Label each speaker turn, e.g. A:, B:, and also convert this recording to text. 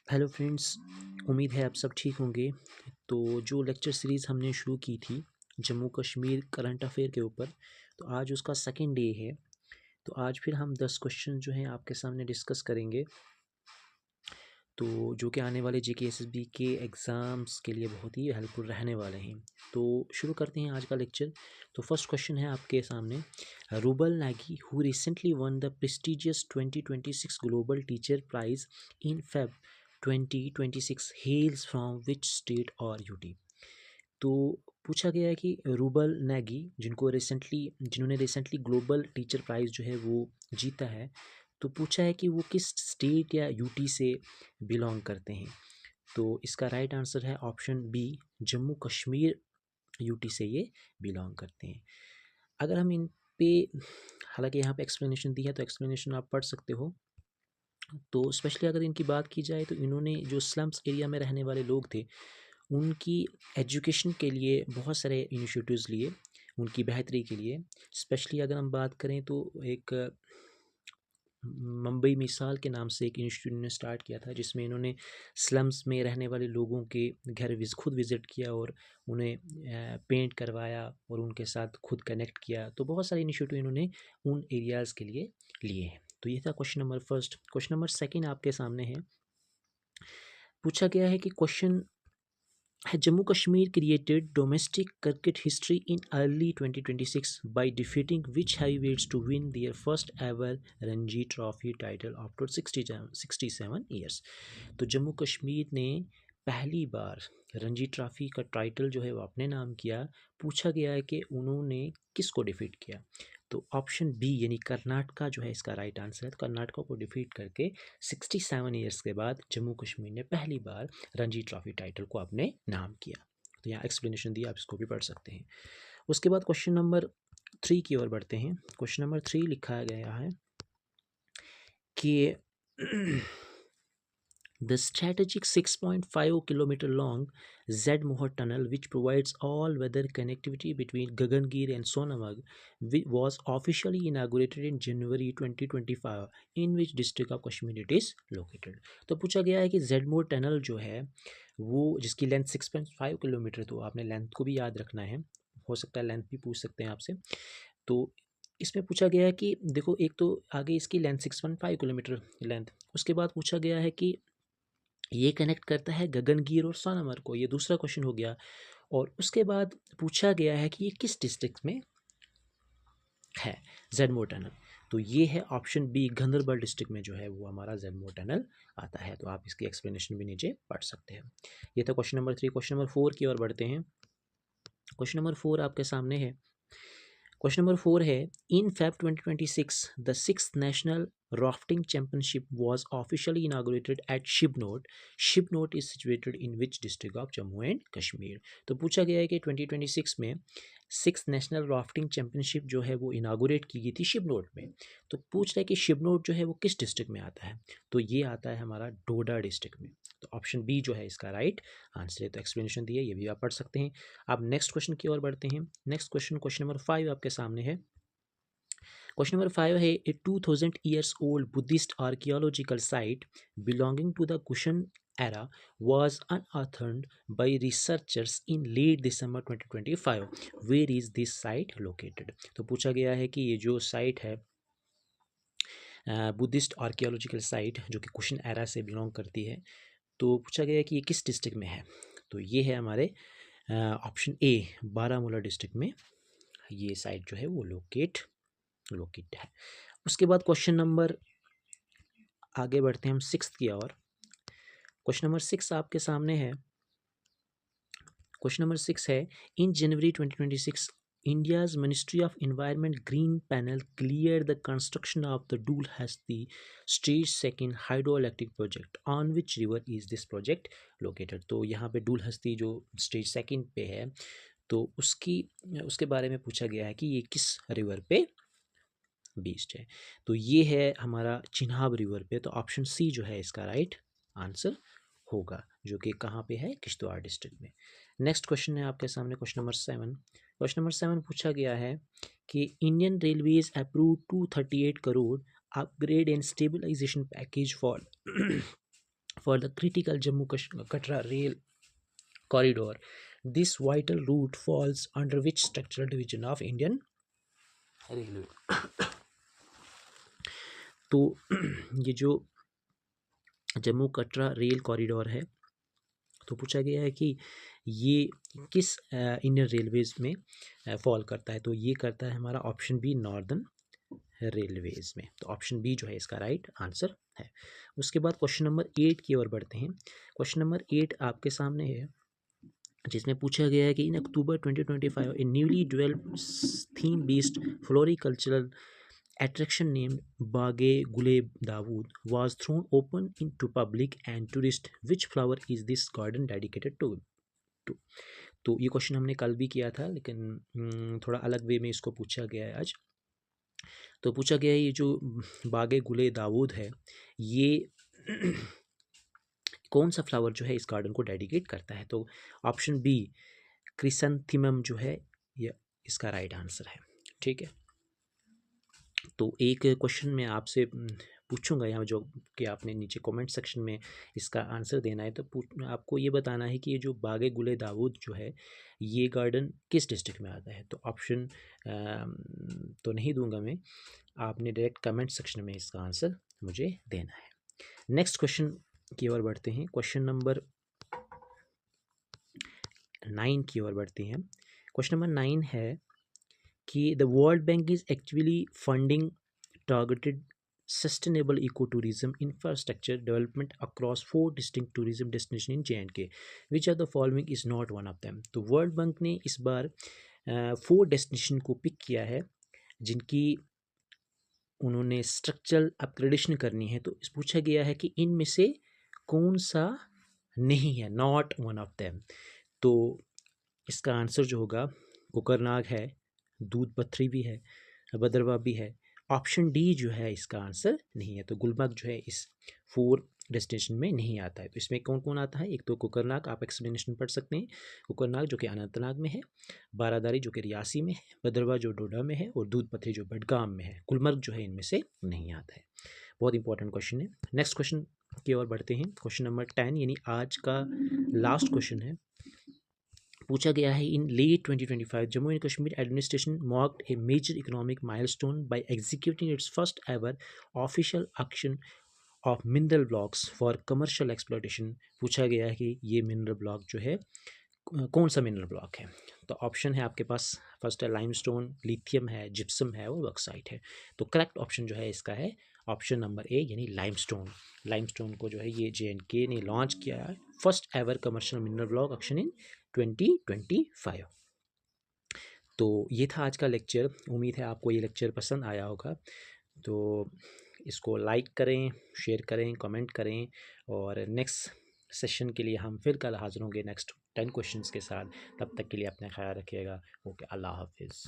A: Hello friends, उम्मीद है आप सब ठीक होंगे। तो जो लेक्चर सीरीज़ हमने शुरू की थी जम्मू कश्मीर करंट अफेयर के ऊपर, तो आज उसका सेकंड डे है। तो आज फिर हम 10 क्वेश्चन जो हैं आपके सामने डिस्कस करेंगे, तो जो कि आने वाले जेके एसएसबी के एग्ज़ाम्स के लिए बहुत ही हेल्पफुल रहने वाले हैं। तो शुरू करते हैं आज का लेक्चर। तो फर्स्ट क्वेश्चन है आपके सामने, rouble Nagi who recently one the prestigious 2026 global teacher price in Feb 2026 हेल्स from which state और यूटी। तो पूछा गया है कि रूबल नैगी जिन्होंने रिसेंटली ग्लोबल टीचर प्राइज़ जो है वो जीता है, तो पूछा है कि वो किस स्टेट या यूटी से बिलोंग करते हैं। तो इसका राइट आंसर है option B, Jammu Kashmir UT से ये बिलोंग करते हैं। अगर हम इन पे, हालांकि यहाँ पे एक्सप्लेनेशन दी है तो एक्सप्लेनेशन आप पढ़ सकते हो। तो स्पेशली अगर इनकी बात की जाए तो इन्होंने जो स्लम्स एरिया में रहने वाले लोग थे उनकी एजुकेशन के लिए बहुत सारे इनिशिएटिव्स लिए, उनकी बेहतरी के लिए। स्पेशली अगर हम बात करें तो एक मुंबई मिसाल के नाम से एक इंस्टीट्यूट ने स्टार्ट किया था, जिसमें इन्होंने स्लम्स में रहने वाले लोगों के घर खुद विज़िट किया और उन्हें पेंट करवाया और उनके साथ खुद कनेक्ट किया। तो बहुत सारे इनिशिएटिव इन्होंने उन एरियाज़ के लिए लिए हैं। तो ये था question number first. Question number second आपके सामने है। पूछा गया है कि क्वेश्चन है, Jammu Kashmir created domestic cricket history in early 2026 by defeating which heavyweights to win their first ever Ranji Trophy title after 67 years। तो जम्मू कश्मीर ने पहली बार रणजी ट्रॉफी का टाइटल जो है वो अपने नाम किया। पूछा गया है कि उन्होंने किसको डिफीट किया। तो ऑप्शन बी यानी कर्नाटका जो है इसका राइट आंसर है। तो कर्नाटका को डिफीट करके 67 ईयर्स के बाद जम्मू कश्मीर ने पहली बार रणजी ट्रॉफी टाइटल को अपने नाम किया। तो यहाँ एक्सप्लेनेशन दिया, आप इसको भी पढ़ सकते हैं। उसके बाद क्वेश्चन नंबर 3 की ओर बढ़ते हैं। क्वेश्चन नंबर 3 लिखा गया है कि the strategic 6.5 kilometer long Z-Mohor tunnel, which provides all-weather connectivity between Gagangir and Sonamag, was officially inaugurated in January 2025. In which district of Kashmir it is located? तो पूछा गया है कि Z-Mohor tunnel जो है वो, जिसकी लेंथ 6.5 किलोमीटर, तो आपने लेंथ को भी याद रखना है, हो सकता है लेंथ भी पूछ सकते हैं आपसे। तो इसमें पूछा गया है कि देखो, एक तो आगे इसकी लेंथ 6.5 किलोमीटर लेंथ, उसके बाद पूछा गया है कि ये कनेक्ट करता है गगनगीर और सोनामर्ग को, ये दूसरा क्वेश्चन हो गया। और उसके बाद पूछा गया है कि ये किस डिस्ट्रिक्ट में है Z-Mohor टनल। तो ये है ऑप्शन बी, गांदरबल डिस्ट्रिक्ट में जो है वो हमारा Z-Mohor टनल आता है। तो आप इसकी एक्सप्लेनेशन भी नीचे पढ़ सकते हैं। ये था क्वेश्चन नंबर 3। क्वेश्चन नंबर 4 की ओर बढ़ते हैं। क्वेश्चन नंबर 4 आपके सामने है। क्वेश्चन नंबर 4 है, in Feb 2026 the 6th national rafting championship was officially inaugurated at Shibnot. Shibnot is situated in which district of Jammu and Kashmir. तो पूछा गया है कि 2026 में 6th नेशनल राफ्टिंग चैंपियनशिप जो है वो इनागुरेट की गई थी शिबनोट में। तो पूछ रहा है कि शिबनोट जो है वो किस डिस्ट्रिक्ट में आता है। तो ये आता है हमारा डोडा डिस्ट्रिक्ट में। तो ऑप्शन बी जो है इसका राइट आंसर है। तो एक्सप्लेनेशन दी है, ये भी आप पढ़ सकते हैं। अब नेक्स्ट क्वेश्चन की ओर बढ़ते हैं। नेक्स्ट क्वेश्चन, क्वेश्चन नंबर 5 आपके सामने है। क्वेश्चन नंबर 5 है, a 2000 years old Buddhist archaeological site belonging to the Kushan era was unearthed by researchers in late December 2025. Where is this site located? तो पूछा गया है कि ये जो साइट है बुद्धिस्ट आर्कियोलॉजिकल साइट जो कि कुशन एरा से बिलोंग करती है, तो पूछा गया है कि ये किस डिस्ट्रिक्ट में है। तो ये है हमारे ऑप्शन ए, बारामूला डिस्ट्रिक्ट में ये साइट जो है वो लोकेट है। उसके बाद क्वेश्चन नंबर, आगे बढ़ते हैं हम 6 की ओर। क्वेश्चन नंबर 6 आपके सामने है। क्वेश्चन नंबर 6 है, इन जनवरी 2026 India's Ministry of Environment Green Panel cleared the construction of the Dulhasti Stage 2 hydroelectric project. On which river is this project located? तो यहाँ पे डुलहस्ती जो स्टेज 2 पे है, तो उसके बारे में पूछा गया है कि ये किस रिवर पे बेस्ड है। तो ये है हमारा चिन्हाब रिवर पे। तो ऑप्शन सी जो है इसका राइट आंसर होगा, जो कि कहाँ पे है, किश्तवाड़ डिस्ट्रिक्ट में। नेक्स्ट क्वेश्चन है आपके सामने, क्वेश्चन नंबर 7। क्वेश्चन नंबर 7 पूछा गया है कि Indian Railways approve 238 crore upgrade and stabilization package for for the critical Jammu Katra rail corridor. This vital route falls under which structural division of Indian Railway? तो ये जो जम्मू कटरा रेल कॉरिडोर है, तो पूछा गया है कि ये किस इंडियन रेलवेज में फॉल करता है, तो ये करता है हमारा ऑप्शन बी नॉर्दर्न रेलवेज में। तो ऑप्शन बी जो है इसका राइट आंसर है। उसके बाद क्वेश्चन नंबर 8 की ओर बढ़ते हैं। क्वेश्चन नंबर 8 आपके सामने है, जिसमें पूछा गया है कि in October 2025 a newly developed theme based floricultural attraction named Baghe Guleb Dawood was thrown open into public and tourist. Which flower is this garden dedicated to? तो ये क्वेश्चन हमने कल भी किया था, लेकिन थोड़ा अलग वे में इसको पूछा गया है आज। तो पूछा गया है ये जो बागे गुले दाऊद है, ये कौन सा फ्लावर जो है इस गार्डन को डेडिकेट करता है? तो ऑप्शन बी क्रिसैंथेमम जो है ये इसका राइट आंसर है। ठीक है, तो एक क्वेश्चन मैं आपसे पूछूंगा यहाँ, जो कि आपने नीचे कमेंट सेक्शन में इसका आंसर देना है। तो आपको ये बताना है कि ये जो बागे गुले दाऊद जो है ये गार्डन किस डिस्ट्रिक्ट में आता है। तो ऑप्शन तो नहीं दूंगा मैं, आपने डायरेक्ट कमेंट सेक्शन में इसका आंसर मुझे देना है। नेक्स्ट क्वेश्चन की ओर बढ़ते हैं। क्वेश्चन नंबर 9 की ओर बढ़ते हैं। क्वेश्चन नंबर 9 है कि the world bank is actually funding targeted sustainable ecotourism infrastructure development across 4 distinct tourism destinations in J&K. Which of the following is not one of them? तो world bank ने इस बार 4 destination को pick किया है जिनकी उन्होंने स्ट्रक्चरल अपग्रेडेशन करनी है। तो इस पूछा गया है कि इनमें से कौन सा नहीं है, नॉट वन ऑफ देम। तो इसका आंसर जो होगा कोकरनाग है, दूध पथरी भी है, भद्रवा भी है। ऑप्शन डी जो है इसका आंसर नहीं है। तो गुलमर्ग जो है इस 4 डेस्टिनेशन में नहीं आता है। तो इसमें कौन कौन आता है? एक तो कोकरनाग, आप एक्सप्लेनेशन पढ़ सकते हैं। कोकरनाग जो कि अनंतनाग में है, बारादारी जो कि रियासी में है, भद्रवा जो डोडा में है, और दूध पथरी जो बडगाम में है। गुलमर्ग जो है इनमें से नहीं आता है। बहुत इंपॉर्टेंट क्वेश्चन है। नेक्स्ट क्वेश्चन की ओर बढ़ते हैं। क्वेश्चन नंबर 10 यानी आज का लास्ट क्वेश्चन है। पूछा गया है in late 2025 Jammu and Kashmir administration marked a major economic milestone by executing its first ever official auction of mineral blocks for commercial exploitation. पूछा गया है कि ये मिनरल ब्लॉक जो है कौन सा मिनरल ब्लॉक है। तो ऑप्शन है आपके पास, फर्स्ट है लाइमस्टोन, लिथियम है, जिप्सम है और बॉक्साइट है। तो करेक्ट ऑप्शन जो है इसका है ऑप्शन नंबर ए यानी लाइमस्टोन। लाइमस्टोन को जो है ये J&K ने लॉन्च किया है, first ever commercial mineral block auction in 2025। तो ये था आज का लेक्चर। उम्मीद है आपको ये लेक्चर पसंद आया होगा। तो इसको लाइक करें, शेयर करें, कमेंट करें, और नेक्स्ट सेशन के लिए हम फिर कल हाजिर होंगे नेक्स्ट 10 क्वेश्चंस के साथ। तब तक के लिए अपना ख्याल रखिएगा। ओके, अल्लाह हाफिज़।